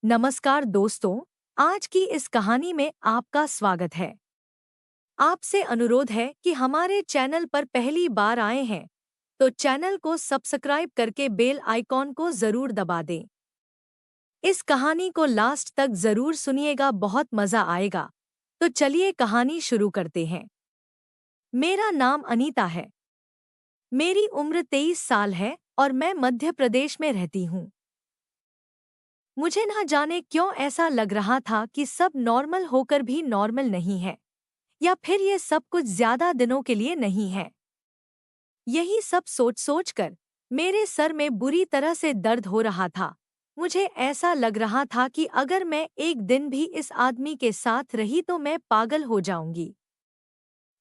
नमस्कार दोस्तों, आज की इस कहानी में आपका स्वागत है। आपसे अनुरोध है कि हमारे चैनल पर पहली बार आए हैं तो चैनल को सब्सक्राइब करके बेल आइकॉन को जरूर दबा दें। इस कहानी को लास्ट तक जरूर सुनिएगा, बहुत मजा आएगा। तो चलिए कहानी शुरू करते हैं। मेरा नाम अनीता है। मेरी उम्र 23 साल है और मैं मध्य प्रदेश में रहती हूँ। मुझे ना जाने क्यों ऐसा लग रहा था कि सब नॉर्मल होकर भी नॉर्मल नहीं है, या फिर ये सब कुछ ज्यादा दिनों के लिए नहीं है। यही सब सोच सोच कर मेरे सर में बुरी तरह से दर्द हो रहा था। मुझे ऐसा लग रहा था कि अगर मैं एक दिन भी इस आदमी के साथ रही तो मैं पागल हो जाऊंगी।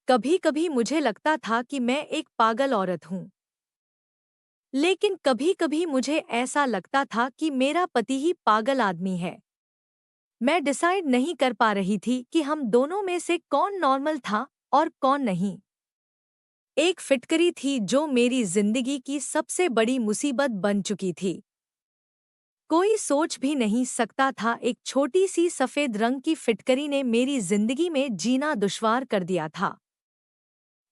कभी कभी मुझे लगता था कि मैं एक पागल औरत हूँ, लेकिन कभी कभी मुझे ऐसा लगता था कि मेरा पति ही पागल आदमी है। मैं डिसाइड नहीं कर पा रही थी कि हम दोनों में से कौन नॉर्मल था और कौन नहीं। एक फिटकरी थी जो मेरी जिंदगी की सबसे बड़ी मुसीबत बन चुकी थी। कोई सोच भी नहीं सकता था एक छोटी सी सफेद रंग की फिटकरी ने मेरी जिंदगी में जीना दुश्वार कर दिया था।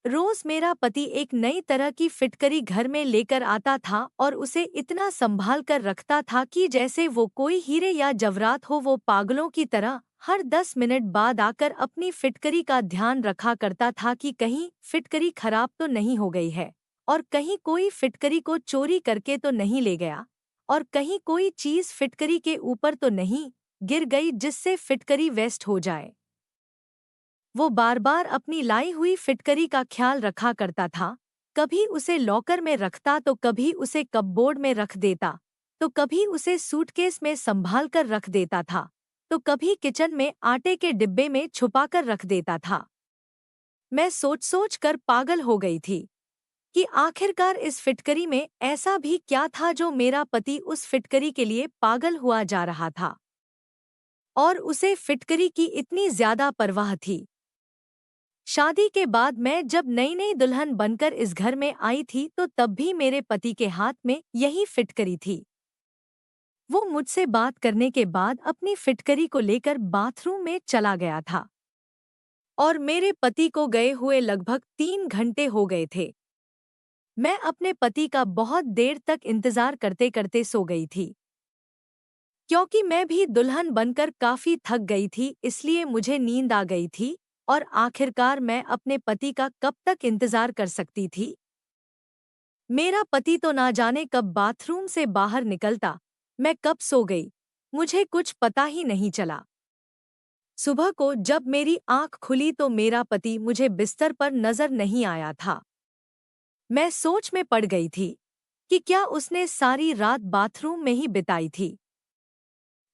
रोज मेरा पति एक नई तरह की फिटकरी घर में लेकर आता था और उसे इतना संभाल कर रखता था कि जैसे वो कोई हीरे या जवाहरात हो। वो पागलों की तरह हर 10 मिनट बाद आकर अपनी फिटकरी का ध्यान रखा करता था कि कहीं फिटकरी खराब तो नहीं हो गई है, और कहीं कोई फिटकरी को चोरी करके तो नहीं ले गया, और कहीं कोई चीज फिटकरी के ऊपर तो नहीं गिर गई जिससे फिटकरी वेस्ट हो जाए। वो बार बार अपनी लाई हुई फिटकरी का ख्याल रखा करता था। कभी उसे लॉकर में रखता तो कभी उसे कपबोर्ड में रख देता, तो कभी उसे सूटकेस में संभाल कर रख देता था, तो कभी किचन में आटे के डिब्बे में छुपा कर रख देता था। मैं सोच सोच कर पागल हो गई थी कि आखिरकार इस फिटकरी में ऐसा भी क्या था जो मेरा पति उस फिटकरी के लिए पागल हुआ जा रहा था, और उसे फिटकरी की इतनी ज्यादा परवाह थी। शादी के बाद मैं जब नई नई दुल्हन बनकर इस घर में आई थी तो तब भी मेरे पति के हाथ में यही फिटकरी थी। वो मुझसे बात करने के बाद अपनी फिटकरी को लेकर बाथरूम में चला गया था, और मेरे पति को गए हुए लगभग 3 घंटे हो गए थे। मैं अपने पति का बहुत देर तक इंतजार करते करते सो गई थी। क्योंकि मैं भी दुल्हन बनकर काफी थक गई थी, इसलिए मुझे नींद आ गई थी। और आखिरकार मैं अपने पति का कब तक इंतजार कर सकती थी। मेरा पति तो ना जाने कब बाथरूम से बाहर निकलता, मैं कब सो गई, मुझे कुछ पता ही नहीं चला। सुबह को जब मेरी आंख खुली तो मेरा पति मुझे बिस्तर पर नजर नहीं आया था। मैं सोच में पड़ गई थी कि क्या उसने सारी रात बाथरूम में ही बिताई थी।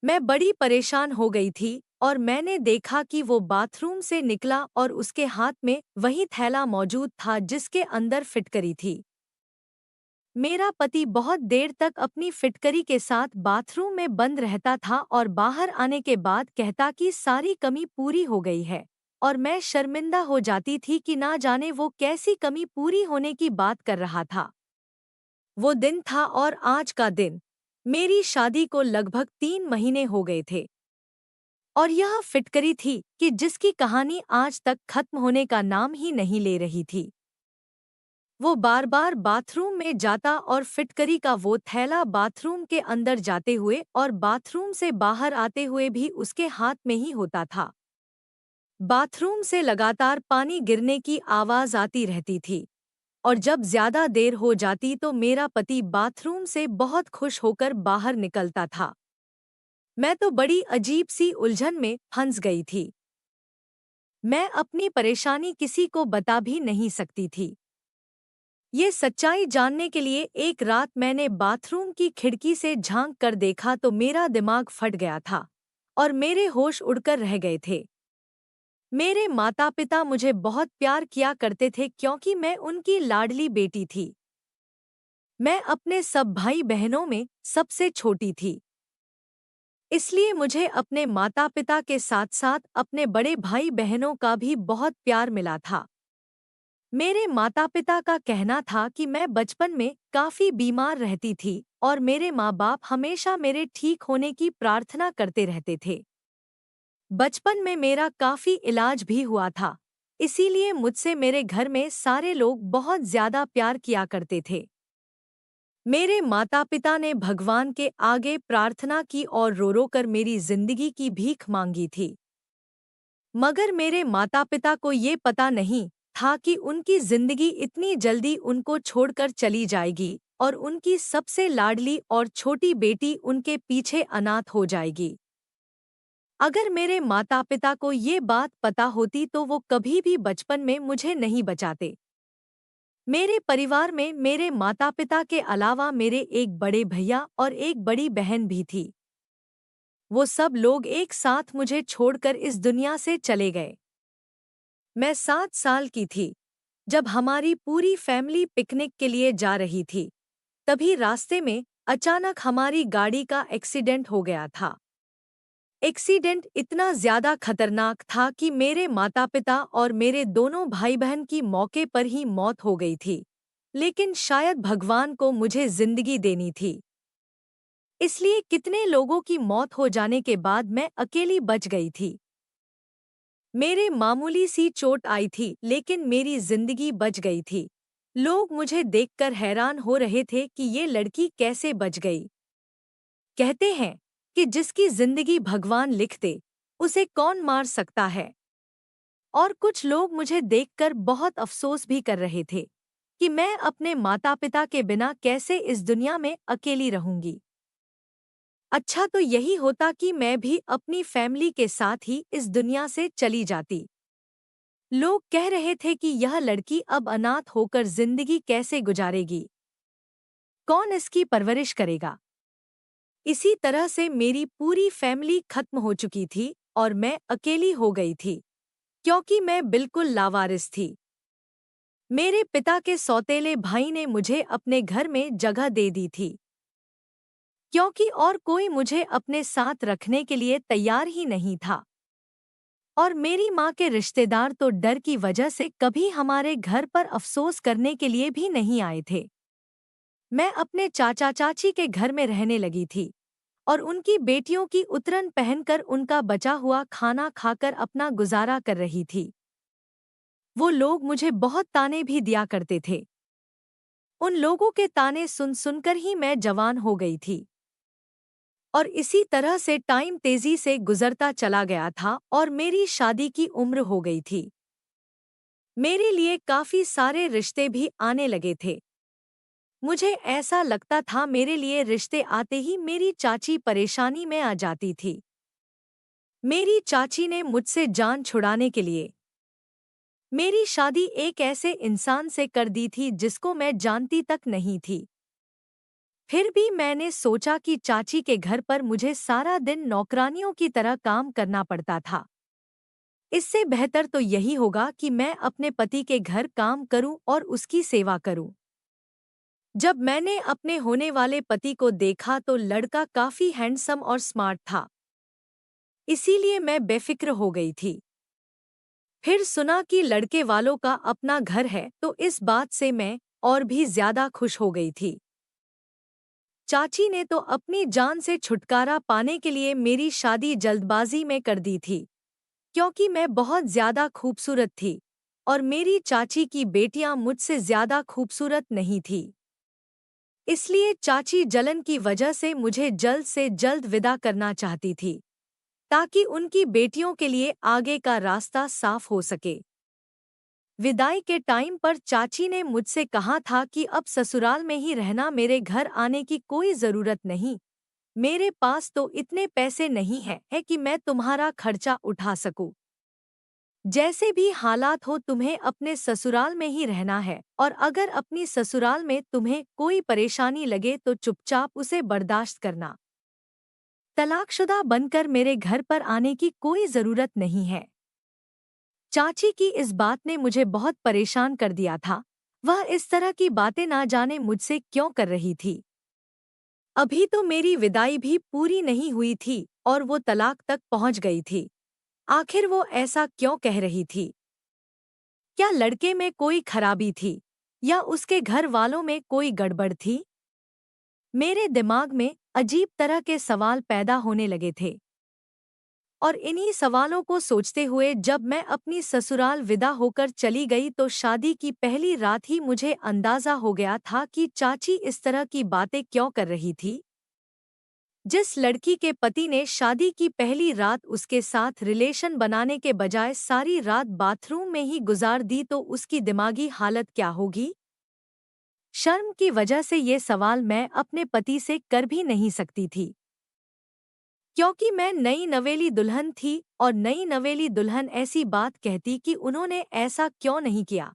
मैं बड़ी परेशान हो गई थी और मैंने देखा कि वो बाथरूम से निकला और उसके हाथ में वही थैला मौजूद था जिसके अंदर फिटकरी थी। मेरा पति बहुत देर तक अपनी फिटकरी के साथ बाथरूम में बंद रहता था और बाहर आने के बाद कहता कि सारी कमी पूरी हो गई है, और मैं शर्मिंदा हो जाती थी कि ना जाने वो कैसी कमी पूरी होने की बात कर रहा था। वो दिन था और आज का दिन, मेरी शादी को लगभग 3 महीने हो गए थे, और यह फिटकरी थी कि जिसकी कहानी आज तक खत्म होने का नाम ही नहीं ले रही थी। वो बार बार बाथरूम में जाता और फिटकरी का वो थैला बाथरूम के अंदर जाते हुए और बाथरूम से बाहर आते हुए भी उसके हाथ में ही होता था। बाथरूम से लगातार पानी गिरने की आवाज आती रहती थी, और जब ज्यादा देर हो जाती तो मेरा पति बाथरूम से बहुत खुश होकर बाहर निकलता था। मैं तो बड़ी अजीब सी उलझन में फंस गई थी। मैं अपनी परेशानी किसी को बता भी नहीं सकती थी। ये सच्चाई जानने के लिए एक रात मैंने बाथरूम की खिड़की से झांक कर देखा तो मेरा दिमाग फट गया था और मेरे होश उड़कर रह गए थे। मेरे माता पिता मुझे बहुत प्यार किया करते थे क्योंकि मैं उनकी लाडली बेटी थी। मैं अपने सब भाई बहनों में सबसे छोटी थी, इसलिए मुझे अपने माता पिता के साथ साथ अपने बड़े भाई बहनों का भी बहुत प्यार मिला था। मेरे माता पिता का कहना था कि मैं बचपन में काफी बीमार रहती थी और मेरे माँ बाप हमेशा मेरे ठीक होने की प्रार्थना करते रहते थे। बचपन में मेरा काफी इलाज भी हुआ था, इसीलिए मुझसे मेरे घर में सारे लोग बहुत ज्यादा प्यार किया करते थे। मेरे माता पिता ने भगवान के आगे प्रार्थना की और रो रो कर मेरी जिंदगी की भीख मांगी थी। मगर मेरे माता पिता को ये पता नहीं था कि उनकी जिंदगी इतनी जल्दी उनको छोड़कर चली जाएगी और उनकी सबसे लाडली और छोटी बेटी उनके पीछे अनाथ हो जाएगी। अगर मेरे माता पिता को ये बात पता होती तो वो कभी भी बचपन में मुझे नहीं बचाते। मेरे परिवार में मेरे माता पिता के अलावा मेरे एक बड़े भैया और एक बड़ी बहन भी थी। वो सब लोग एक साथ मुझे छोड़कर इस दुनिया से चले गए। मैं 7 साल की थी जब हमारी पूरी फैमिली पिकनिक के लिए जा रही थी। तभी रास्ते में अचानक हमारी गाड़ी का एक्सीडेंट हो गया था। एक्सीडेंट इतना ज्यादा खतरनाक था कि मेरे माता पिता और मेरे दोनों भाई बहन की मौके पर ही मौत हो गई थी, लेकिन शायद भगवान को मुझे जिंदगी देनी थी। इसलिए कितने लोगों की मौत हो जाने के बाद मैं अकेली बच गई थी। मेरे मामूली सी चोट आई थी लेकिन मेरी जिंदगी बच गई थी। लोग मुझे देखकर हैरान हो रहे थे कि ये लड़की कैसे बच गई। कहते हैं कि जिसकी जिंदगी भगवान लिख दे उसे कौन मार सकता है। और कुछ लोग मुझे देखकर बहुत अफसोस भी कर रहे थे कि मैं अपने माता पिता के बिना कैसे इस दुनिया में अकेली रहूंगी। अच्छा तो यही होता कि मैं भी अपनी फैमिली के साथ ही इस दुनिया से चली जाती। लोग कह रहे थे कि यह लड़की अब अनाथ होकर जिंदगी कैसे गुजारेगी, कौन इसकी परवरिश करेगा। इसी तरह से मेरी पूरी फैमिली खत्म हो चुकी थी और मैं अकेली हो गई थी, क्योंकि मैं बिल्कुल लावारिस थी। मेरे पिता के सौतेले भाई ने मुझे अपने घर में जगह दे दी थी, क्योंकि और कोई मुझे अपने साथ रखने के लिए तैयार ही नहीं था। और मेरी माँ के रिश्तेदार तो डर की वजह से कभी हमारे घर पर अफसोस करने के लिए भी नहीं आए थे। मैं अपने चाचा चाची के घर में रहने लगी थी और उनकी बेटियों की उतरन पहनकर उनका बचा हुआ खाना खाकर अपना गुजारा कर रही थी। वो लोग मुझे बहुत ताने भी दिया करते थे। उन लोगों के ताने सुन सुनकर ही मैं जवान हो गई थी। और इसी तरह से टाइम तेजी से गुजरता चला गया था और मेरी शादी की उम्र हो गई थी। मेरे लिए काफी सारे रिश्ते भी आने लगे थे। मुझे ऐसा लगता था मेरे लिए रिश्ते आते ही मेरी चाची परेशानी में आ जाती थी। मेरी चाची ने मुझसे जान छुड़ाने के लिए मेरी शादी एक ऐसे इंसान से कर दी थी जिसको मैं जानती तक नहीं थी। फिर भी मैंने सोचा कि चाची के घर पर मुझे सारा दिन नौकरानियों की तरह काम करना पड़ता था। इससे बेहतर तो यही होगा कि मैं अपने पति के घर काम करूं और उसकी सेवा करूं। जब मैंने अपने होने वाले पति को देखा तो लड़का काफी हैंडसम और स्मार्ट था, इसीलिए मैं बेफिक्र हो गई थी। फिर सुना कि लड़के वालों का अपना घर है तो इस बात से मैं और भी ज्यादा खुश हो गई थी। चाची ने तो अपनी जान से छुटकारा पाने के लिए मेरी शादी जल्दबाजी में कर दी थी, क्योंकि मैं बहुत ज्यादा खूबसूरत थी और मेरी चाची की बेटियां मुझसे ज्यादा खूबसूरत नहीं थी। इसलिए चाची जलन की वजह से मुझे जल्द से जल्द विदा करना चाहती थी, ताकि उनकी बेटियों के लिए आगे का रास्ता साफ हो सके। विदाई के टाइम पर चाची ने मुझसे कहा था कि अब ससुराल में ही रहना, मेरे घर आने की कोई जरूरत नहीं। मेरे पास तो इतने पैसे नहीं है कि मैं तुम्हारा खर्चा उठा सकूं। जैसे भी हालात हो तुम्हें अपने ससुराल में ही रहना है और अगर अपनी ससुराल में तुम्हें कोई परेशानी लगे तो चुपचाप उसे बर्दाश्त करना। तलाकशुदा बनकर मेरे घर पर आने की कोई जरूरत नहीं है। चाची की इस बात ने मुझे बहुत परेशान कर दिया था। वह इस तरह की बातें ना जाने मुझसे क्यों कर रही थी। अभी तो मेरी विदाई भी पूरी नहीं हुई थी और वो तलाक तक पहुंच गई थी। आखिर वो ऐसा क्यों कह रही थी? क्या लड़के में कोई खराबी थी या उसके घर वालों में कोई गड़बड़ थी? मेरे दिमाग में अजीब तरह के सवाल पैदा होने लगे थे और इन्हीं सवालों को सोचते हुए जब मैं अपनी ससुराल विदा होकर चली गई तो शादी की पहली रात ही मुझे अंदाजा हो गया था कि चाची इस तरह की बातें क्यों कर रही थी। जिस लड़की के पति ने शादी की पहली रात उसके साथ रिलेशन बनाने के बजाय सारी रात बाथरूम में ही गुजार दी तो उसकी दिमागी हालत क्या होगी। शर्म की वजह से ये सवाल मैं अपने पति से कर भी नहीं सकती थी, क्योंकि मैं नई नवेली दुल्हन थी और नई नवेली दुल्हन ऐसी बात कहती कि उन्होंने ऐसा क्यों नहीं किया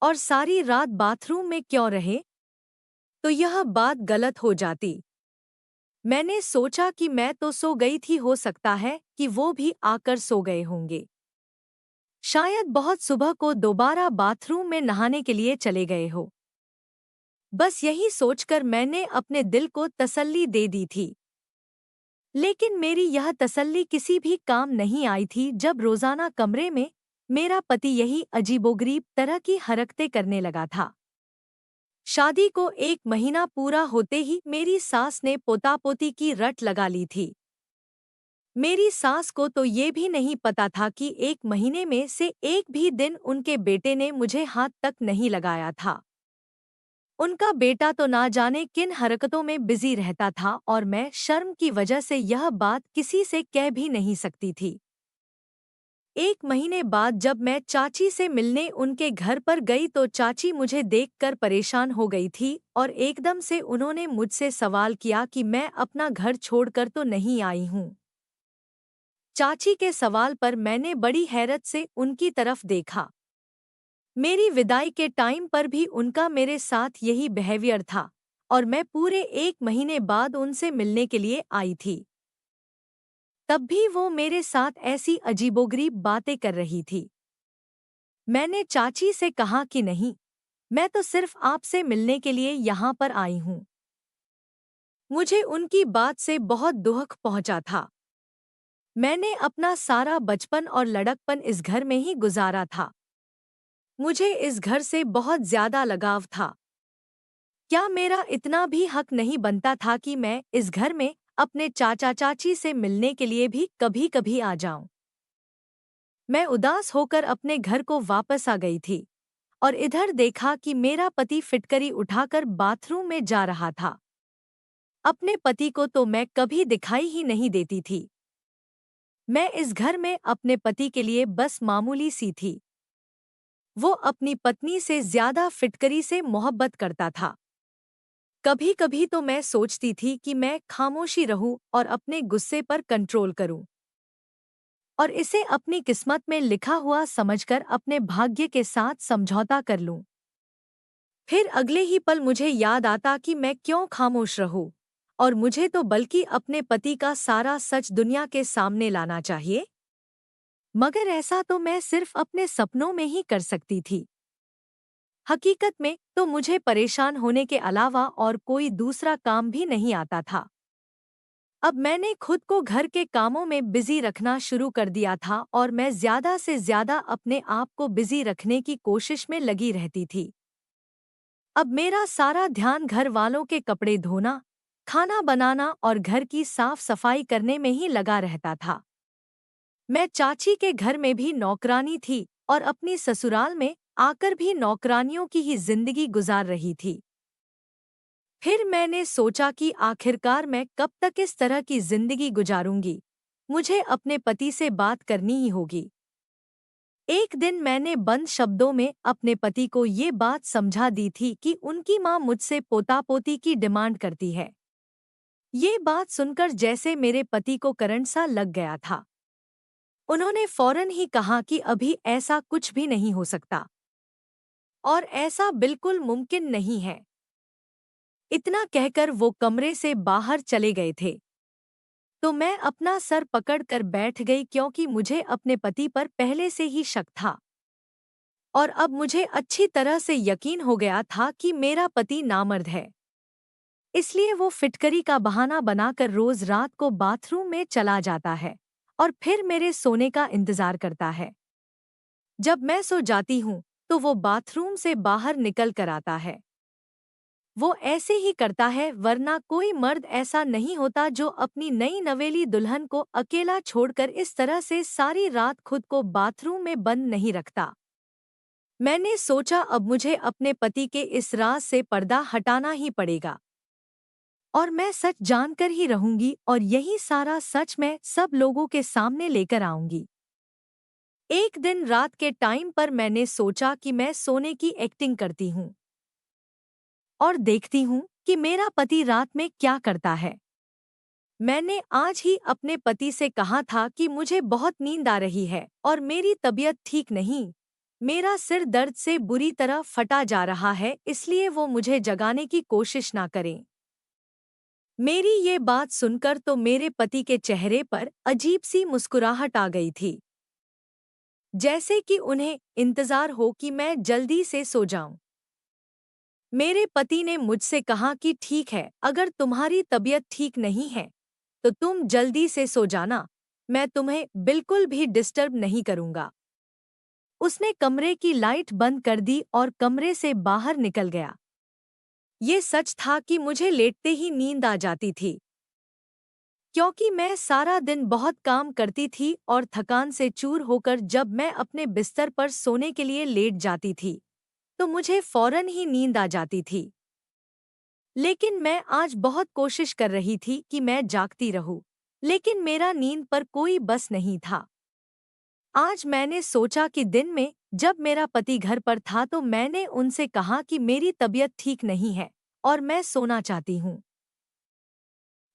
और सारी रात बाथरूम में क्यों रहे, तो यह बात गलत हो जाती। मैंने सोचा कि मैं तो सो गई थी, हो सकता है कि वो भी आकर सो गए होंगे। शायद बहुत सुबह को दोबारा बाथरूम में नहाने के लिए चले गए हो। बस यही सोचकर मैंने अपने दिल को तसल्ली दे दी थी। लेकिन मेरी यह तसल्ली किसी भी काम नहीं आई थी जब रोजाना कमरे में मेरा पति यही अजीबोगरीब तरह की हरकतें करने लगा था। शादी को 1 महीना पूरा होते ही मेरी सास ने पोता पोती की रट लगा ली थी। मेरी सास को तो ये भी नहीं पता था कि 1 महीने में से एक भी दिन उनके बेटे ने मुझे हाथ तक नहीं लगाया था। उनका बेटा तो ना जाने किन हरकतों में बिजी रहता था और मैं शर्म की वजह से यह बात किसी से कह भी नहीं सकती थी। 1 महीने बाद जब मैं चाची से मिलने उनके घर पर गई तो चाची मुझे देखकर परेशान हो गई थी और एकदम से उन्होंने मुझसे सवाल किया कि मैं अपना घर छोड़कर तो नहीं आई हूँ। चाची के सवाल पर मैंने बड़ी हैरत से उनकी तरफ देखा। मेरी विदाई के टाइम पर भी उनका मेरे साथ यही बिहेवियर था और मैं पूरे 1 महीने बाद उनसे मिलने के लिए आई थी। तब भी वो मेरे साथ ऐसी अजीबोगरीब बातें कर रही थी। मैंने चाची से कहा कि नहीं, मैं तो सिर्फ आपसे मिलने के लिए यहाँ पर आई हूँ। मुझे उनकी बात से बहुत दुख पहुँचा था। मैंने अपना सारा बचपन और लड़कपन इस घर में ही गुजारा था। मुझे इस घर से बहुत ज्यादा लगाव था। क्या मेरा इतना भी हक नहीं बनता था कि मैं इस घर में अपने चाचा चाची से मिलने के लिए भी कभी कभी आ जाऊं? मैं उदास होकर अपने घर को वापस आ गई थी और इधर देखा कि मेरा पति फिटकरी उठाकर बाथरूम में जा रहा था। अपने पति को तो मैं कभी दिखाई ही नहीं देती थी। मैं इस घर में अपने पति के लिए बस मामूली सी थी। वो अपनी पत्नी से ज्यादा फिटकरी से मोहब्बत करता था। कभी कभी तो मैं सोचती थी कि मैं खामोशी रहूं और अपने गुस्से पर कंट्रोल करूं और इसे अपनी किस्मत में लिखा हुआ समझकर अपने भाग्य के साथ समझौता कर लूं। फिर अगले ही पल मुझे याद आता कि मैं क्यों खामोश रहूं और मुझे तो बल्कि अपने पति का सारा सच दुनिया के सामने लाना चाहिए। मगर ऐसा तो मैं सिर्फ अपने सपनों में ही कर सकती थी। हकीकत में तो मुझे परेशान होने के अलावा और कोई दूसरा काम भी नहीं आता था। अब मैंने खुद को घर के कामों में बिजी रखना शुरू कर दिया था और मैं ज्यादा से ज्यादा अपने आप को बिजी रखने की कोशिश में लगी रहती थी। अब मेरा सारा ध्यान घर वालों के कपड़े धोना, खाना बनाना और घर की साफ सफाई करने में ही लगा रहता था। मैं चाची के घर में भी नौकरानी थी और अपनी ससुराल में आकर भी नौकरानियों की ही जिंदगी गुजार रही थी। फिर मैंने सोचा कि आखिरकार मैं कब तक इस तरह की जिंदगी गुजारूंगी। मुझे अपने पति से बात करनी ही होगी। एक दिन मैंने बंद शब्दों में अपने पति को ये बात समझा दी थी कि उनकी माँ मुझसे पोता पोती की डिमांड करती है। ये बात सुनकर जैसे मेरे पति को करंट सा लग गया था। उन्होंने फौरन ही कहा कि अभी ऐसा कुछ भी नहीं हो सकता और ऐसा बिल्कुल मुमकिन नहीं है। इतना कहकर वो कमरे से बाहर चले गए थे तो मैं अपना सर पकड़कर बैठ गई, क्योंकि मुझे अपने पति पर पहले से ही शक था और अब मुझे अच्छी तरह से यकीन हो गया था कि मेरा पति नामर्द है। इसलिए वो फिटकरी का बहाना बनाकर रोज रात को बाथरूम में चला जाता है और फिर मेरे सोने का इंतजार करता है। जब मैं सो जाती हूँ तो वो बाथरूम से बाहर निकल कर आता है। वो ऐसे ही करता है, वरना कोई मर्द ऐसा नहीं होता जो अपनी नई नवेली दुल्हन को अकेला छोड़कर इस तरह से सारी रात खुद को बाथरूम में बंद नहीं रखता। मैंने सोचा अब मुझे अपने पति के इस राज से पर्दा हटाना ही पड़ेगा और मैं सच जानकर ही रहूंगी और यही सारा सच मैं सब लोगों के सामने लेकर आऊंगी। एक दिन रात के टाइम पर मैंने सोचा कि मैं सोने की एक्टिंग करती हूँ और देखती हूँ कि मेरा पति रात में क्या करता है। मैंने आज ही अपने पति से कहा था कि मुझे बहुत नींद आ रही है और मेरी तबीयत ठीक नहीं। मेरा सिर दर्द से बुरी तरह फटा जा रहा है, इसलिए वो मुझे जगाने की कोशिश ना करें। मेरी ये बात सुनकर तो मेरे पति के चेहरे पर अजीब सी मुस्कुराहट आ गई थी, जैसे कि उन्हें इंतजार हो कि मैं जल्दी से सो जाऊं। मेरे पति ने मुझसे कहा कि ठीक है, अगर तुम्हारी तबीयत ठीक नहीं है तो तुम जल्दी से सो जाना, मैं तुम्हें बिल्कुल भी डिस्टर्ब नहीं करूंगा। उसने कमरे की लाइट बंद कर दी और कमरे से बाहर निकल गया। ये सच था कि मुझे लेटते ही नींद आ जाती थी, क्योंकि मैं सारा दिन बहुत काम करती थी और थकान से चूर होकर जब मैं अपने बिस्तर पर सोने के लिए लेट जाती थी तो मुझे फौरन ही नींद आ जाती थी। लेकिन मैं आज बहुत कोशिश कर रही थी कि मैं जागती रहूं, लेकिन मेरा नींद पर कोई बस नहीं था। आज मैंने सोचा कि दिन में जब मेरा पति घर पर था तो मैंने उनसे कहा कि मेरी तबीयत ठीक नहीं है और मैं सोना चाहती हूँ।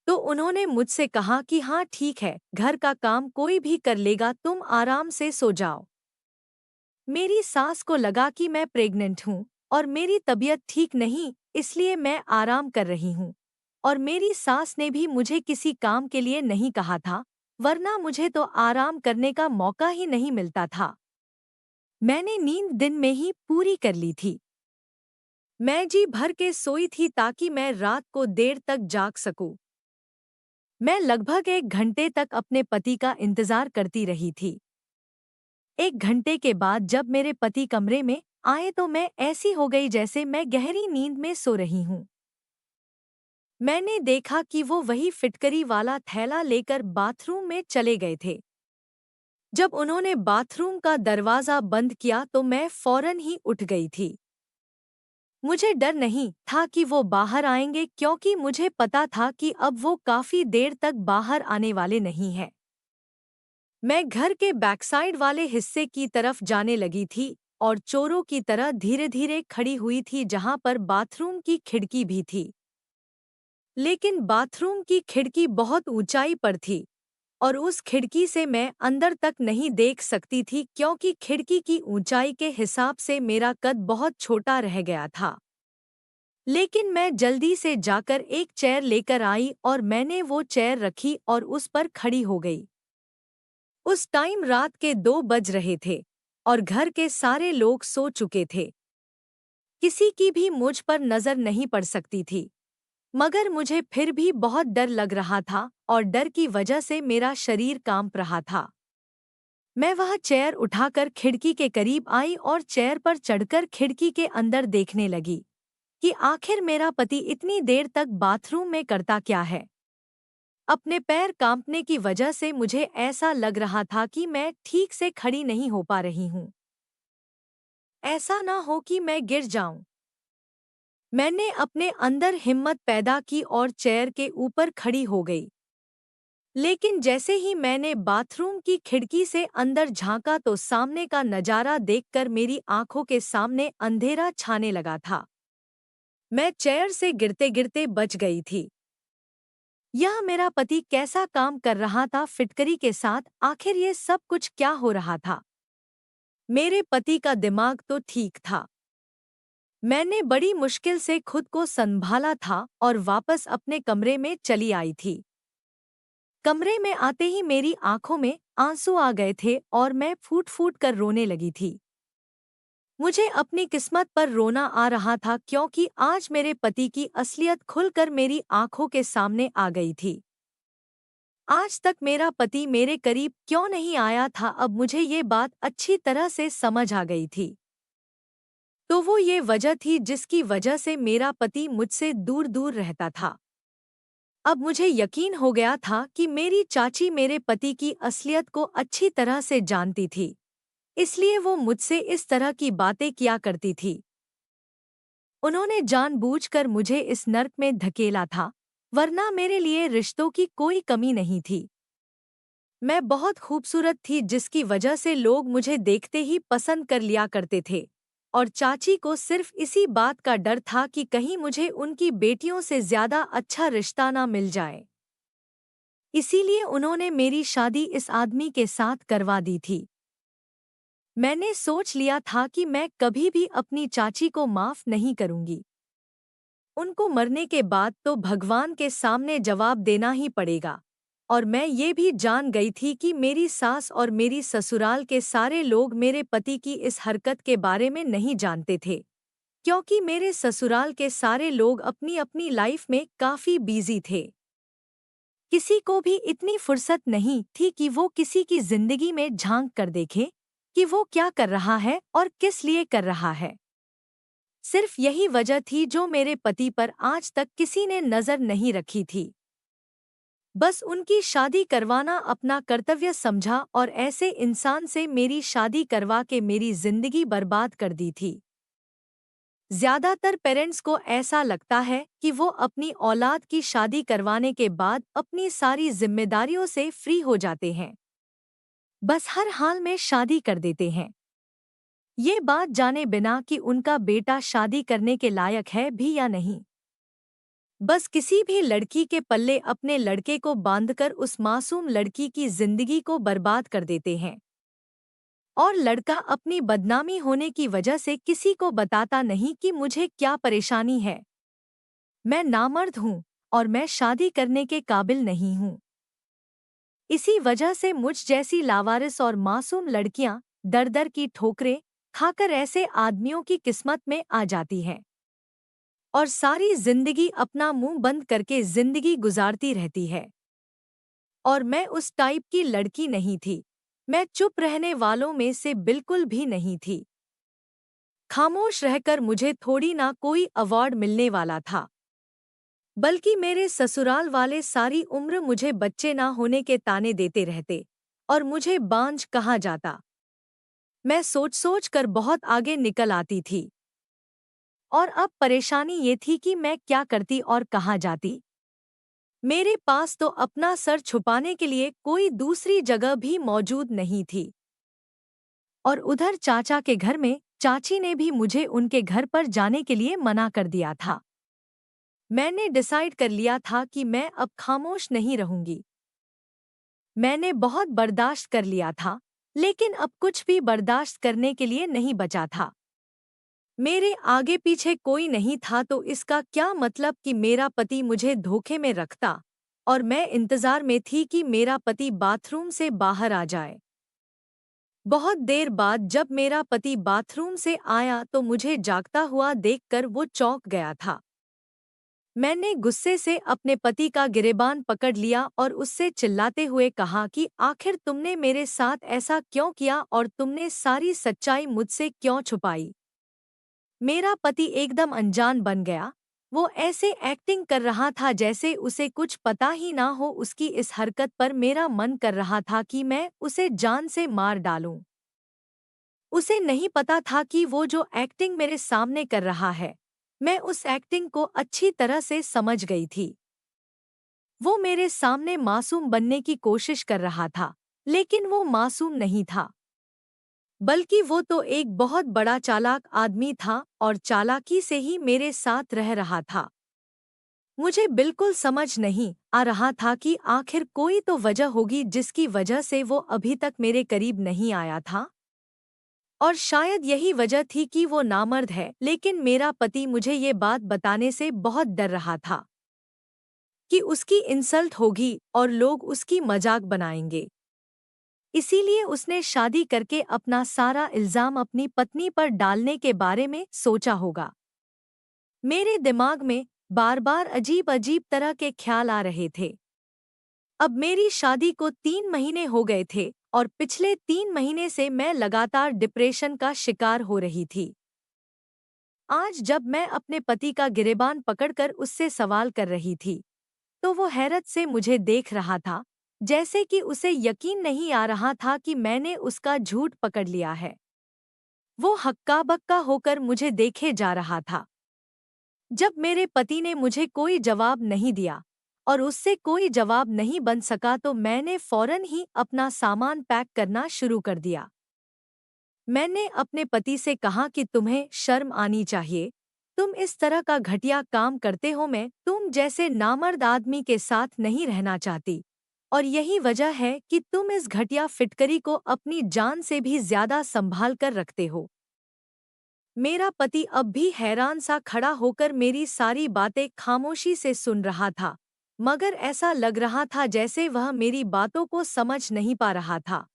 तो उन्होंने मुझसे कहा कि हाँ ठीक है, घर का काम कोई भी कर लेगा, तुम आराम से सो जाओ। मेरी सास को लगा कि मैं प्रेग्नेंट हूँ और मेरी तबीयत ठीक नहीं, इसलिए मैं आराम कर रही हूँ। और मेरी सास ने भी मुझे किसी काम के लिए नहीं कहा था, वरना मुझे तो आराम करने का मौका ही नहीं मिलता था। मैंने नींद दिन में ही पूरी कर ली थी। मैं जी भर के सोई थी ताकि मैं रात को देर तक जाग सकूं। मैं लगभग 1 घंटे तक अपने पति का इंतजार करती रही थी। 1 घंटे के बाद जब मेरे पति कमरे में आए तो मैं ऐसी हो गई जैसे मैं गहरी नींद में सो रही हूँ। मैंने देखा कि वो वही फिटकरी वाला थैला लेकर बाथरूम में चले गए थे। जब उन्होंने बाथरूम का दरवाजा बंद किया तो मैं फौरन ही उठ गई थी। मुझे डर नहीं था कि वो बाहर आएंगे, क्योंकि मुझे पता था कि अब वो काफी देर तक बाहर आने वाले नहीं हैं। मैं घर के बैकसाइड वाले हिस्से की तरफ जाने लगी थी और चोरों की तरह धीरे धीरे खड़ी हुई थी, जहां पर बाथरूम की खिड़की भी थी। लेकिन बाथरूम की खिड़की बहुत ऊंचाई पर थी और उस खिड़की से मैं अंदर तक नहीं देख सकती थी, क्योंकि खिड़की की ऊंचाई के हिसाब से मेरा कद बहुत छोटा रह गया था। लेकिन मैं जल्दी से जाकर एक चेयर लेकर आई और मैंने वो चेयर रखी और उस पर खड़ी हो गई। उस टाइम रात के 2 बज रहे थे और घर के सारे लोग सो चुके थे। किसी की भी मुझ पर नजर नहीं पड़ सकती थी, मगर मुझे फिर भी बहुत डर लग रहा था और डर की वजह से मेरा शरीर कांप रहा था। मैं वह चेयर उठाकर खिड़की के करीब आई और चेयर पर चढ़कर खिड़की के अंदर देखने लगी कि आखिर मेरा पति इतनी देर तक बाथरूम में करता क्या है। अपने पैर कांपने की वजह से मुझे ऐसा लग रहा था कि मैं ठीक से खड़ी नहीं हो पा रही हूँ। ऐसा ना हो कि मैं गिर जाऊं। मैंने अपने अंदर हिम्मत पैदा की और चेयर के ऊपर खड़ी हो गई। लेकिन जैसे ही मैंने बाथरूम की खिड़की से अंदर झांका तो सामने का नजारा देखकर मेरी आंखों के सामने अंधेरा छाने लगा था। मैं चेयर से गिरते गिरते बच गई थी। यह मेरा पति कैसा काम कर रहा था फिटकरी के साथ, आखिर ये सब कुछ क्या हो रहा था। मेरे पति का दिमाग तो ठीक था। मैंने बड़ी मुश्किल से खुद को संभाला था और वापस अपने कमरे में चली आई थी। कमरे में आते ही मेरी आंखों में आंसू आ गए थे और मैं फूट फूट कर रोने लगी थी। मुझे अपनी किस्मत पर रोना आ रहा था, क्योंकि आज मेरे पति की असलियत खुलकर मेरी आंखों के सामने आ गई थी। आज तक मेरा पति मेरे करीब क्यों नहीं आया था, अब मुझे ये बात अच्छी तरह से समझ आ गई थी। तो वो ये वजह थी जिसकी वजह से मेरा पति मुझसे दूर दूर रहता था। अब मुझे यकीन हो गया था कि मेरी चाची मेरे पति की असलियत को अच्छी तरह से जानती थी, इसलिए वो मुझसे इस तरह की बातें किया करती थी। उन्होंने जानबूझकर मुझे इस नर्क में धकेला था, वरना मेरे लिए रिश्तों की कोई कमी नहीं थी। मैं बहुत खूबसूरत थी जिसकी वजह से लोग मुझे देखते ही पसंद कर लिया करते थे, और चाची को सिर्फ इसी बात का डर था कि कहीं मुझे उनकी बेटियों से ज्यादा अच्छा रिश्ता ना मिल जाए। इसीलिए उन्होंने मेरी शादी इस आदमी के साथ करवा दी थी। मैंने सोच लिया था कि मैं कभी भी अपनी चाची को माफ नहीं करूंगी। उनको मरने के बाद तो भगवान के सामने जवाब देना ही पड़ेगा। और मैं ये भी जान गई थी कि मेरी सास और मेरी ससुराल के सारे लोग मेरे पति की इस हरकत के बारे में नहीं जानते थे, क्योंकि मेरे ससुराल के सारे लोग अपनी अपनी लाइफ में काफी बिजी थे। किसी को भी इतनी फुर्सत नहीं थी कि वो किसी की जिंदगी में झांक कर देखे कि वो क्या कर रहा है और किस लिए कर रहा है। सिर्फ यही वजह थी जो मेरे पति पर आज तक किसी ने नजर नहीं रखी थी। बस उनकी शादी करवाना अपना कर्तव्य समझा और ऐसे इंसान से मेरी शादी करवा के मेरी जिंदगी बर्बाद कर दी थी। ज्यादातर पेरेंट्स को ऐसा लगता है कि वो अपनी औलाद की शादी करवाने के बाद अपनी सारी जिम्मेदारियों से फ्री हो जाते हैं, बस हर हाल में शादी कर देते हैं, ये बात जाने बिना कि उनका बेटा शादी करने के लायक है भी या नहीं। बस किसी भी लड़की के पल्ले अपने लड़के को बांधकर उस मासूम लड़की की जिंदगी को बर्बाद कर देते हैं, और लड़का अपनी बदनामी होने की वजह से किसी को बताता नहीं कि मुझे क्या परेशानी है। मैं नामर्द हूँ और मैं शादी करने के काबिल नहीं हूँ। इसी वजह से मुझ जैसी लावारिस और मासूम लड़कियां दर दर की ठोकरें खाकर ऐसे आदमियों की किस्मत में आ जाती हैं और सारी जिंदगी अपना मुंह बंद करके जिंदगी गुजारती रहती है। और मैं उस टाइप की लड़की नहीं थी। मैं चुप रहने वालों में से बिल्कुल भी नहीं थी। खामोश रहकर मुझे थोड़ी ना कोई अवार्ड मिलने वाला था, बल्कि मेरे ससुराल वाले सारी उम्र मुझे बच्चे ना होने के ताने देते रहते और मुझे बांझ कहा जाता। मैं सोच सोच कर बहुत आगे निकल आती थी, और अब परेशानी ये थी कि मैं क्या करती और कहाँ जाती। मेरे पास तो अपना सर छुपाने के लिए कोई दूसरी जगह भी मौजूद नहीं थी। और उधर चाचा के घर में चाची ने भी मुझे उनके घर पर जाने के लिए मना कर दिया था। मैंने डिसाइड कर लिया था कि मैं अब खामोश नहीं रहूंगी। मैंने बहुत बर्दाश्त कर लिया था, लेकिन अब कुछ भी बर्दाश्त करने के लिए नहीं बचा था। मेरे आगे पीछे कोई नहीं था, तो इसका क्या मतलब कि मेरा पति मुझे धोखे में रखता, और मैं इंतजार में थी कि मेरा पति बाथरूम से बाहर आ जाए। बहुत देर बाद जब मेरा पति बाथरूम से आया तो मुझे जागता हुआ देखकर वो चौंक गया था। मैंने गुस्से से अपने पति का गिरेबान पकड़ लिया और उससे चिल्लाते हुए कहा कि आखिर तुमने मेरे साथ ऐसा क्यों किया और तुमने सारी सच्चाई मुझसे क्यों छुपाई। मेरा पति एकदम अनजान बन गया। वो ऐसे एक्टिंग कर रहा था जैसे उसे कुछ पता ही ना हो। उसकी इस हरकत पर मेरा मन कर रहा था कि मैं उसे जान से मार डालूं। उसे नहीं पता था कि वो जो एक्टिंग मेरे सामने कर रहा है, मैं उस एक्टिंग को अच्छी तरह से समझ गई थी। वो मेरे सामने मासूम बनने की कोशिश कर रहा था, लेकिन वो मासूम नहीं था, बल्कि वो तो एक बहुत बड़ा चालाक आदमी था और चालाकी से ही मेरे साथ रह रहा था। मुझे बिल्कुल समझ नहीं आ रहा था कि आखिर कोई तो वजह होगी जिसकी वजह से वो अभी तक मेरे करीब नहीं आया था। और शायद यही वजह थी कि वो नामर्द है, लेकिन मेरा पति मुझे ये बात बताने से बहुत डर रहा था कि उसकी इंसल्ट होगी और लोग उसकी मजाक बनाएंगे। इसीलिए उसने शादी करके अपना सारा इल्जाम अपनी पत्नी पर डालने के बारे में सोचा होगा। मेरे दिमाग में बार बार अजीब अजीब तरह के ख्याल आ रहे थे। अब मेरी शादी को 3 महीने हो गए थे और पिछले 3 महीने से मैं लगातार डिप्रेशन का शिकार हो रही थी। आज जब मैं अपने पति का गिरेबान पकड़कर उससे सवाल कर रही थी, तो वो हैरत से मुझे देख रहा था, जैसे कि उसे यकीन नहीं आ रहा था कि मैंने उसका झूठ पकड़ लिया है। वो हक्का-बक्का होकर मुझे देखे जा रहा था। जब मेरे पति ने मुझे कोई जवाब नहीं दिया और उससे कोई जवाब नहीं बन सका तो मैंने फौरन ही अपना सामान पैक करना शुरू कर दिया। मैंने अपने पति से कहा कि तुम्हें शर्म आनी चाहिए, तुम इस तरह का घटिया काम करते हो, मैं तुम जैसे नामर्द आदमी के साथ नहीं रहना चाहती। और यही वजह है कि तुम इस घटिया फिटकरी को अपनी जान से भी ज्यादा संभाल कर रखते हो। मेरा पति अब भी हैरान सा खड़ा होकर मेरी सारी बातें खामोशी से सुन रहा था, मगर ऐसा लग रहा था जैसे वह मेरी बातों को समझ नहीं पा रहा था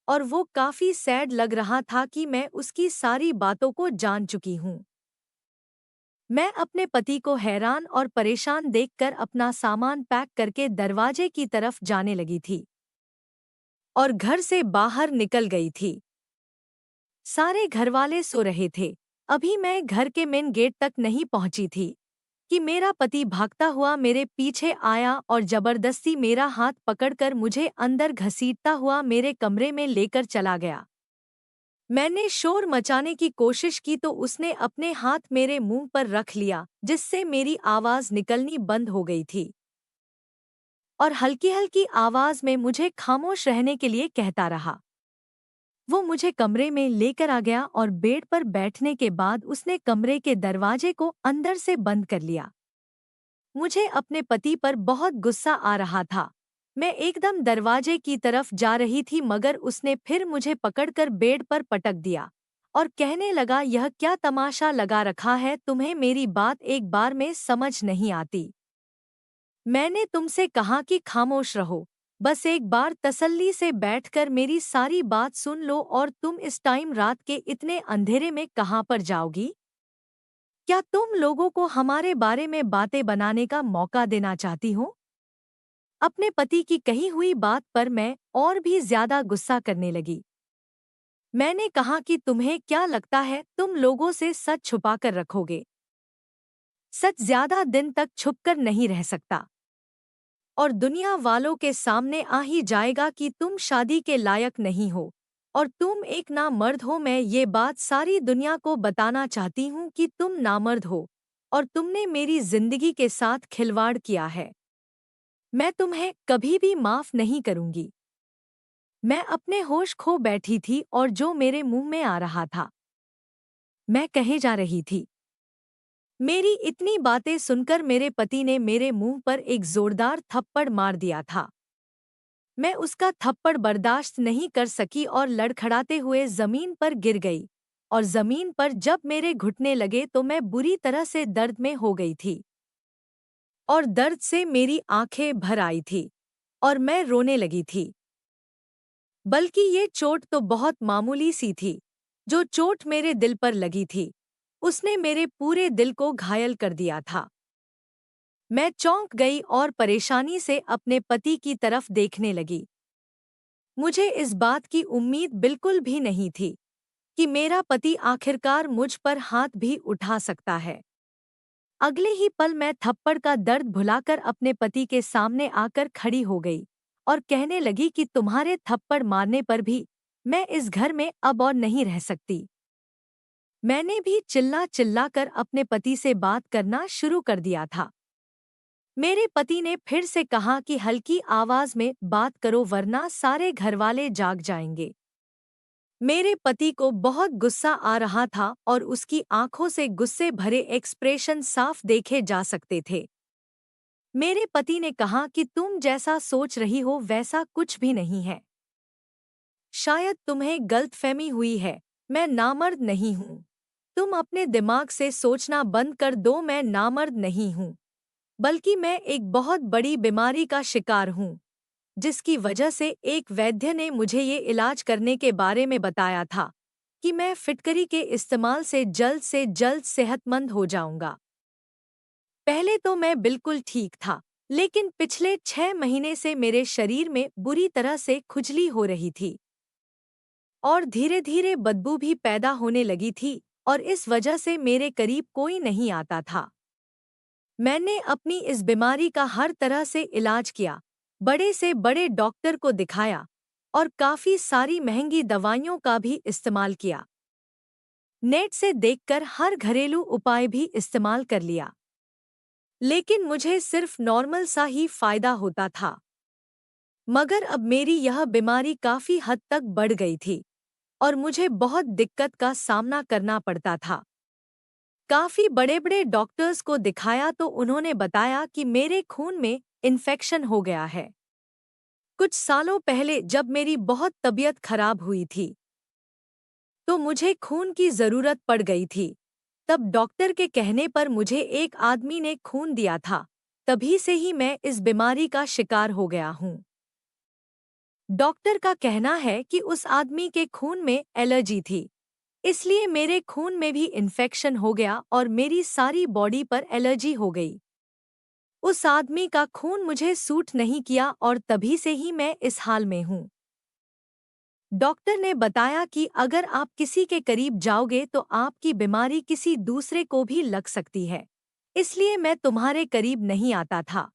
और वो काफी सैड लग रहा था कि मैं उसकी सारी बातों को जान चुकी हूँ। मैं अपने पति को हैरान और परेशान देखकर अपना सामान पैक करके दरवाजे की तरफ जाने लगी थी और घर से बाहर निकल गई थी। सारे घरवाले सो रहे थे। अभी मैं घर के मेन गेट तक नहीं पहुंची थी कि मेरा पति भागता हुआ मेरे पीछे आया और जबरदस्ती मेरा हाथ पकड़कर मुझे अंदर घसीटता हुआ मेरे कमरे में लेकर चला गया। मैंने शोर मचाने की कोशिश की तो उसने अपने हाथ मेरे मुंह पर रख लिया, जिससे मेरी आवाज निकलनी बंद हो गई थी और हल्की हल्की आवाज में मुझे खामोश रहने के लिए कहता रहा। वो मुझे कमरे में लेकर आ गया और बेड पर बैठने के बाद उसने कमरे के दरवाजे को अंदर से बंद कर लिया। मुझे अपने पति पर बहुत गुस्सा आ रहा था। मैं एकदम दरवाजे की तरफ जा रही थी मगर उसने फिर मुझे पकड़कर बेड पर पटक दिया और कहने लगा, यह क्या तमाशा लगा रखा है, तुम्हें मेरी बात एक बार में समझ नहीं आती। मैंने तुमसे कहा कि खामोश रहो, बस एक बार तसल्ली से बैठकर मेरी सारी बात सुन लो और तुम इस टाइम रात के इतने अंधेरे में कहाँ पर जाओगी? क्या तुम लोगों को हमारे बारे में बातें बनाने का मौका देना चाहती हो? अपने पति की कही हुई बात पर मैं और भी ज्यादा गुस्सा करने लगी। मैंने कहा कि तुम्हें क्या लगता है तुम लोगों से सच छुपा कर रखोगे? सच ज्यादा दिन तक छुपकर नहीं रह सकता और दुनिया वालों के सामने आ ही जाएगा कि तुम शादी के लायक नहीं हो और तुम एक नामर्द हो। मैं ये बात सारी दुनिया को बताना चाहती हूँ कि तुम नामर्द हो और तुमने मेरी जिंदगी के साथ खिलवाड़ किया है। मैं तुम्हें कभी भी माफ नहीं करूंगी। मैं अपने होश खो बैठी थी और जो मेरे मुंह में आ रहा था मैं कहे जा रही थी। मेरी इतनी बातें सुनकर मेरे पति ने मेरे मुंह पर एक जोरदार थप्पड़ मार दिया था। मैं उसका थप्पड़ बर्दाश्त नहीं कर सकी और लड़खड़ाते हुए जमीन पर गिर गई और जमीन पर जब मेरे घुटने लगे तो मैं बुरी तरह से दर्द में हो गई थी और दर्द से मेरी आंखें भर आई थी और मैं रोने लगी थी। बल्कि ये चोट तो बहुत मामूली सी थी। जो चोट मेरे दिल पर लगी थी उसने मेरे पूरे दिल को घायल कर दिया था। मैं चौंक गई और परेशानी से अपने पति की तरफ देखने लगी। मुझे इस बात की उम्मीद बिल्कुल भी नहीं थी कि मेरा पति आखिरकार मुझ पर हाथ भी उठा सकता है। अगले ही पल मैं थप्पड़ का दर्द भुलाकर अपने पति के सामने आकर खड़ी हो गई और कहने लगी कि तुम्हारे थप्पड़ मारने पर भी मैं इस घर में अब और नहीं रह सकती। मैंने भी चिल्ला चिल्ला कर अपने पति से बात करना शुरू कर दिया था। मेरे पति ने फिर से कहा कि हल्की आवाज में बात करो वरना सारे घरवाले जाग जाएंगे। मेरे पति को बहुत गुस्सा आ रहा था और उसकी आंखों से गुस्से भरे एक्सप्रेशन साफ देखे जा सकते थे। मेरे पति ने कहा कि तुम जैसा सोच रही हो वैसा कुछ भी नहीं है। शायद तुम्हें गलतफहमी हुई है, मैं नामर्द नहीं हूँ। तुम अपने दिमाग से सोचना बंद कर दो, मैं नामर्द नहीं हूँ, बल्कि मैं एक बहुत बड़ी बीमारी का शिकार हूँ, जिसकी वजह से एक वैद्य ने मुझे ये इलाज करने के बारे में बताया था कि मैं फिटकरी के इस्तेमाल से जल्द सेहतमंद हो जाऊंगा। पहले तो मैं बिल्कुल ठीक था, लेकिन पिछले 6 महीने से मेरे शरीर में बुरी तरह से खुजली हो रही थी और धीरे धीरे बदबू भी पैदा होने लगी थी और इस वजह से मेरे करीब कोई नहीं आता था। मैंने अपनी इस बीमारी का हर तरह से इलाज किया, बड़े से बड़े डॉक्टर को दिखाया और काफ़ी सारी महंगी दवाइयों का भी इस्तेमाल किया। नेट से देखकर हर घरेलू उपाय भी इस्तेमाल कर लिया, लेकिन मुझे सिर्फ नॉर्मल सा ही फायदा होता था। मगर अब मेरी यह बीमारी काफ़ी हद तक बढ़ गई थी और मुझे बहुत दिक्कत का सामना करना पड़ता था। काफ़ी बड़े-बड़े डॉक्टर्स को दिखाया तो उन्होंने बताया कि मेरे खून में इन्फेक्शन हो गया है। कुछ सालों पहले जब मेरी बहुत तबीयत खराब हुई थी, तो मुझे खून की ज़रूरत पड़ गई थी। तब डॉक्टर के कहने पर मुझे एक आदमी ने खून दिया था। तभी से ही मैं इस बीमारी का शिकार हो गया हूँ। डॉक्टर का कहना है कि उस आदमी के खून में एलर्जी थी, इसलिए मेरे खून में भी इन्फेक्शन हो गया और मेरी सारी बॉडी पर एलर्जी हो गई। उस आदमी का खून मुझे सूट नहीं किया और तभी से ही मैं इस हाल में हूँ। डॉक्टर ने बताया कि अगर आप किसी के करीब जाओगे तो आपकी बीमारी किसी दूसरे को भी लग सकती है, इसलिए मैं तुम्हारे करीब नहीं आता था।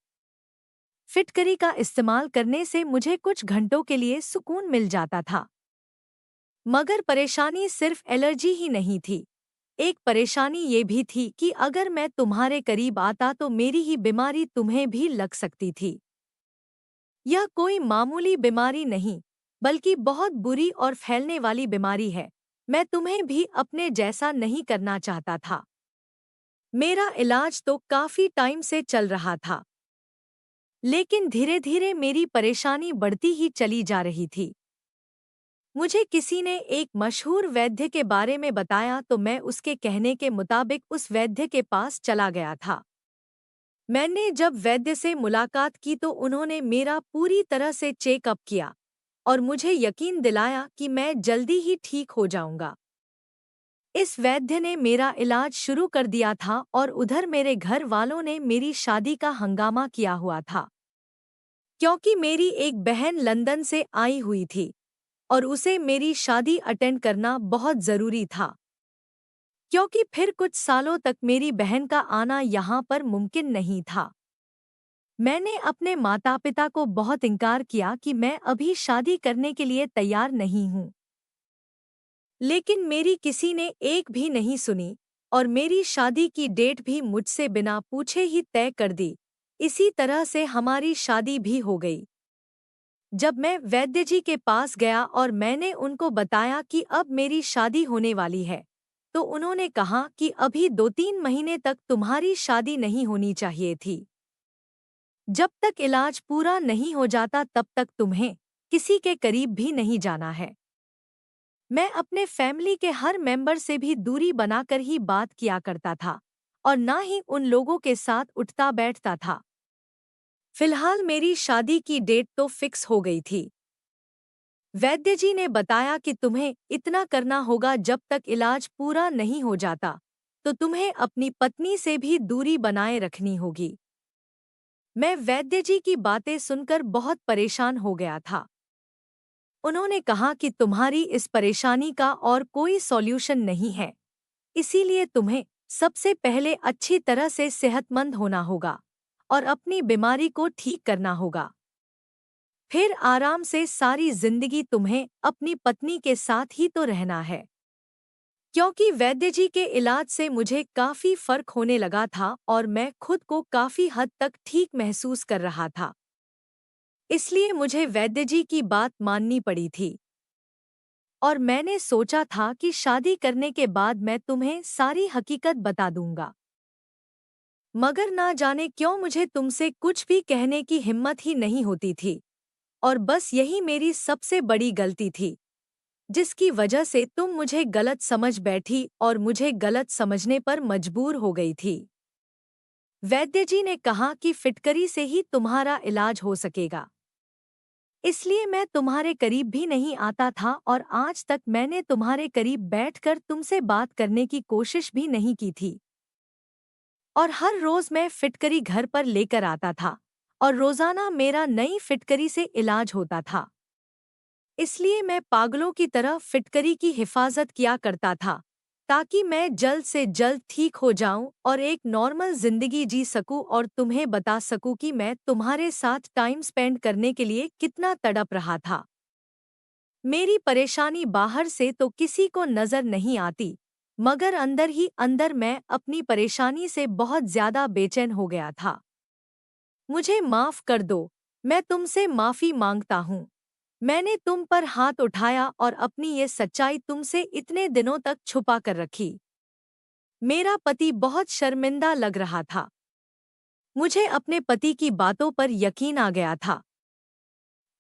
फिटकरी का इस्तेमाल करने से मुझे कुछ घंटों के लिए सुकून मिल जाता था। मगर परेशानी सिर्फ एलर्जी ही नहीं थी। एक परेशानी ये भी थी कि अगर मैं तुम्हारे करीब आता तो मेरी ही बीमारी तुम्हें भी लग सकती थी। यह कोई मामूली बीमारी नहीं, बल्कि बहुत बुरी और फैलने वाली बीमारी है। मैं तुम्हें भी अपने जैसा नहीं करना चाहता था। मेरा इलाज तो काफी टाइम से चल रहा था, लेकिन धीरे धीरे मेरी परेशानी बढ़ती ही चली जा रही थी। मुझे किसी ने एक मशहूर वैद्य के बारे में बताया तो मैं उसके कहने के मुताबिक उस वैद्य के पास चला गया था। मैंने जब वैद्य से मुलाकात की तो उन्होंने मेरा पूरी तरह से चेकअप किया और मुझे यकीन दिलाया कि मैं जल्दी ही ठीक हो जाऊंगा। इस वैद्य ने मेरा इलाज शुरू कर दिया था और उधर मेरे घर वालों ने मेरी शादी का हंगामा किया हुआ था, क्योंकि मेरी एक बहन लंदन से आई हुई थी और उसे मेरी शादी अटेंड करना बहुत ज़रूरी था, क्योंकि फिर कुछ सालों तक मेरी बहन का आना यहाँ पर मुमकिन नहीं था। मैंने अपने माता-पिता को बहुत इनकार किया कि मैं अभी शादी करने के लिए तैयार नहीं हूँ। लेकिन मेरी किसी ने एक भी नहीं सुनी और मेरी शादी की डेट भी मुझसे बिना पूछे ही तय कर दी। इसी तरह से हमारी शादी भी हो गई। जब मैं वैद्य जी के पास गया और मैंने उनको बताया कि अब मेरी शादी होने वाली है, तो उन्होंने कहा कि अभी 2-3 महीने तक तुम्हारी शादी नहीं होनी चाहिए थी। जब तक इलाज पूरा नहीं हो जाता तब तक तुम्हें किसी के करीब भी नहीं जाना है। मैं अपने फैमिली के हर मेंबर से भी दूरी बनाकर ही बात किया करता था और ना ही उन लोगों के साथ उठता बैठता था। फिलहाल मेरी शादी की डेट तो फिक्स हो गई थी। वैद्य जी ने बताया कि तुम्हें इतना करना होगा, जब तक इलाज पूरा नहीं हो जाता तो तुम्हें अपनी पत्नी से भी दूरी बनाए रखनी होगी। मैं वैद्य जी की बातें सुनकर बहुत परेशान हो गया था। उन्होंने कहा कि तुम्हारी इस परेशानी का और कोई सॉल्यूशन नहीं है, इसीलिए तुम्हें सबसे पहले अच्छी तरह से सेहतमंद होना होगा और अपनी बीमारी को ठीक करना होगा। फिर आराम से सारी जिंदगी तुम्हें अपनी पत्नी के साथ ही तो रहना है। क्योंकि वैद्य जी के इलाज से मुझे काफ़ी फर्क होने लगा था और मैं खुद को काफ़ी हद तक ठीक महसूस कर रहा था, इसलिए मुझे वैद्य जी की बात माननी पड़ी थी। और मैंने सोचा था कि शादी करने के बाद मैं तुम्हें सारी हकीकत बता दूंगा। मगर ना जाने क्यों मुझे तुमसे कुछ भी कहने की हिम्मत ही नहीं होती थी और बस यही मेरी सबसे बड़ी गलती थी, जिसकी वजह से तुम मुझे गलत समझ बैठी और मुझे गलत समझने पर मजबूर हो गई थी। वैद्य जी ने कहा कि फिटकरी से ही तुम्हारा इलाज हो सकेगा, इसलिए मैं तुम्हारे करीब भी नहीं आता था और आज तक मैंने तुम्हारे करीब बैठकर तुमसे बात करने की कोशिश भी नहीं की थी। और हर रोज मैं फिटकरी घर पर लेकर आता था, और रोजाना मेरा नई फिटकरी से इलाज होता था। इसलिए मैं पागलों की तरह फिटकरी की हिफाजत किया करता था, ताकि मैं जल्द से जल्द ठीक हो जाऊं और एक नॉर्मल जिंदगी जी सकूं और तुम्हें बता सकूं कि मैं तुम्हारे साथ टाइम स्पेंड करने के लिए कितना तड़प रहा था। मेरी परेशानी बाहर से तो किसी को नजर नहीं आती, मगर अंदर ही अंदर मैं अपनी परेशानी से बहुत ज्यादा बेचैन हो गया था। मुझे माफ कर दो, मैं तुमसे माफी मांगता हूँ। मैंने तुम पर हाथ उठाया और अपनी ये सच्चाई तुमसे इतने दिनों तक छुपा कर रखी। मेरा पति बहुत शर्मिंदा लग रहा था। मुझे अपने पति की बातों पर यकीन आ गया था,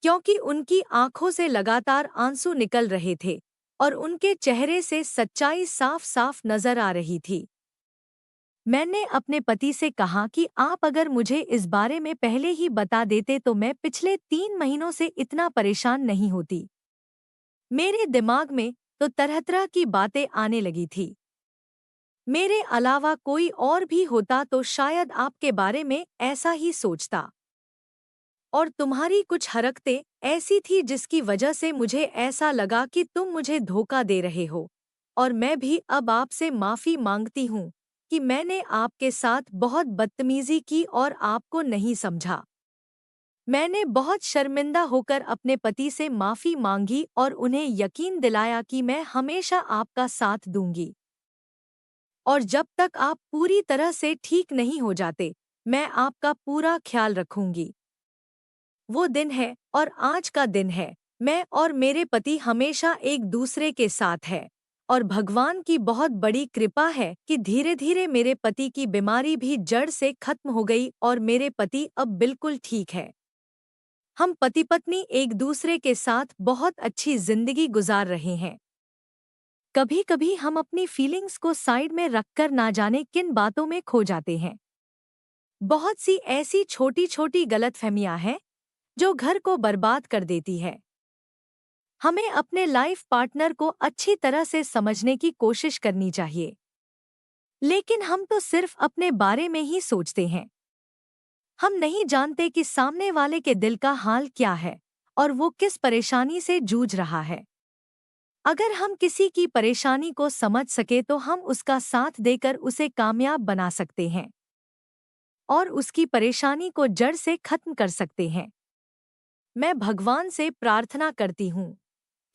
क्योंकि उनकी आंखों से लगातार आंसू निकल रहे थे और उनके चेहरे से सच्चाई साफ साफ नजर आ रही थी। मैंने अपने पति से कहा कि आप अगर मुझे इस बारे में पहले ही बता देते तो मैं पिछले 3 महीनों से इतना परेशान नहीं होती। मेरे दिमाग में तो तरह तरह की बातें आने लगी थी। मेरे अलावा कोई और भी होता तो शायद आपके बारे में ऐसा ही सोचता। और तुम्हारी कुछ हरकतें ऐसी थी जिसकी वजह से मुझे ऐसा लगा कि तुम मुझे धोखा दे रहे हो। और मैं भी अब आपसे माफी मांगती हूँ कि मैंने आपके साथ बहुत बदतमीजी की और आपको नहीं समझा। मैंने बहुत शर्मिंदा होकर अपने पति से माफी मांगी और उन्हें यकीन दिलाया कि मैं हमेशा आपका साथ दूंगी। और जब तक आप पूरी तरह से ठीक नहीं हो जाते, मैं आपका पूरा ख्याल रखूंगी। वो दिन है और आज का दिन है। मैं और मेरे पति हमेशा एक दूसरे के साथ है। और भगवान की बहुत बड़ी कृपा है कि धीरे धीरे मेरे पति की बीमारी भी जड़ से खत्म हो गई और मेरे पति अब बिल्कुल ठीक है। हम पति पत्नी एक दूसरे के साथ बहुत अच्छी जिंदगी गुजार रहे हैं। कभी कभी हम अपनी फीलिंग्स को साइड में रखकर ना जाने किन बातों में खो जाते हैं। बहुत सी ऐसी छोटी छोटी गलतफहमियां हैं जो घर को बर्बाद कर देती है। हमें अपने लाइफ पार्टनर को अच्छी तरह से समझने की कोशिश करनी चाहिए, लेकिन हम तो सिर्फ अपने बारे में ही सोचते हैं। हम नहीं जानते कि सामने वाले के दिल का हाल क्या है और वो किस परेशानी से जूझ रहा है। अगर हम किसी की परेशानी को समझ सके तो हम उसका साथ देकर उसे कामयाब बना सकते हैं और उसकी परेशानी को जड़ से खत्म कर सकते हैं। मैं भगवान से प्रार्थना करती हूँ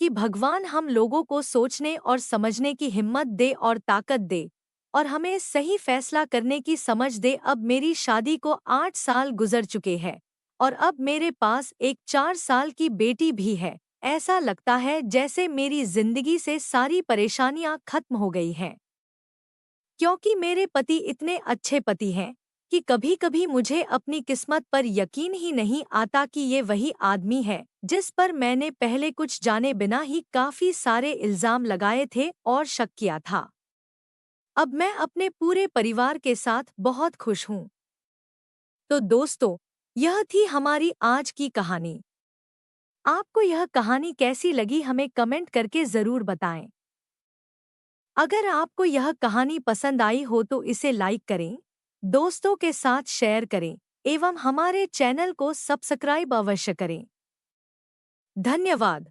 कि भगवान हम लोगों को सोचने और समझने की हिम्मत दे और ताकत दे और हमें सही फैसला करने की समझ दे। अब मेरी शादी को 8 साल गुजर चुके हैं और अब मेरे पास एक 4 साल की बेटी भी है। ऐसा लगता है जैसे मेरी जिंदगी से सारी परेशानियां खत्म हो गई हैं, क्योंकि मेरे पति इतने अच्छे पति हैं कि कभी-कभी मुझे अपनी किस्मत पर यकीन ही नहीं आता कि ये वही आदमी है जिस पर मैंने पहले कुछ जाने बिना ही काफी सारे इल्जाम लगाए थे और शक किया था। अब मैं अपने पूरे परिवार के साथ बहुत खुश हूँ। तो दोस्तों, यह थी हमारी आज की कहानी। आपको यह कहानी कैसी लगी हमें कमेंट करके जरूर बताएं। अगर आपको यह कहानी पसंद आई हो तो इसे लाइक करें, दोस्तों के साथ शेयर करें एवं हमारे चैनल को सब्सक्राइब अवश्य करें। धन्यवाद।